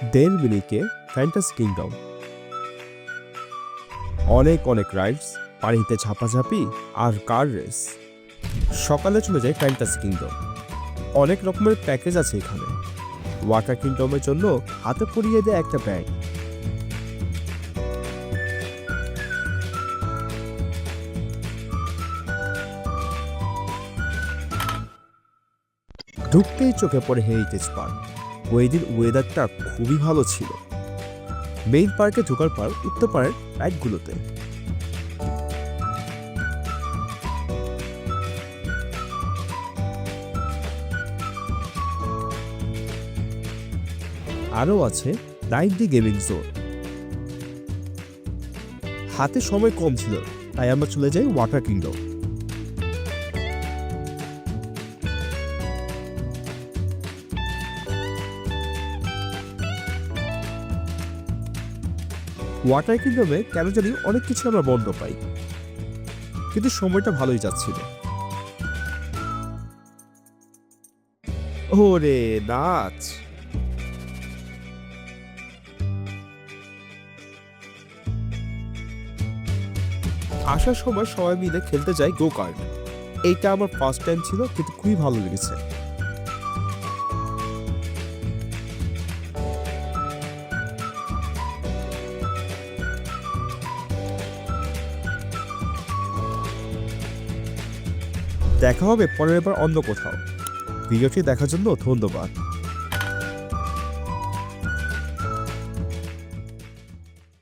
Del মিনিকে fantasy kingdom. অনেক অনেক rides, পানিতে ঝাপাঝাপি আর কার রেস। সকালে চলে যায় ফ্যান্টাসি কিংডম। অনেক রকমের প্যাকেজ আছে এখানে। ওয়াটার কিংডমের জন্য হাতে পরিয়ে দেয় একটা ব্যাগ। ঢুকতেই চোখে পড়ে হেরিটেজ পার্ক। ওই দিন ওয়েদারটা খুবই ভালো ছিল। মেইন পার্কে ঢোকার পর উঠতে পারেন রাইডগুলোতে। আরও আছে 9D গেমিং জোন। হাতে সময় কম ছিল, তাই আমরা চলে যাই ওয়াটার কিংডম। ওয়াটার কিংডমে কেন জানি অনেক কিছু আমরা বন্ধ পাই, কিন্তু সময়টা ভালোই যাচ্ছিল। ওরে নাচ! আসার সময় সবাই মিলে খেলতে যাই গো কার্ট। এইটা আমার ফার্স্ট টাইম ছিল, কিন্তু খুবই ভালো লেগেছে। দেখা হবে পরের বার অন্য কোথাও। ভিডিওটি দেখার জন্য ধন্যবাদ।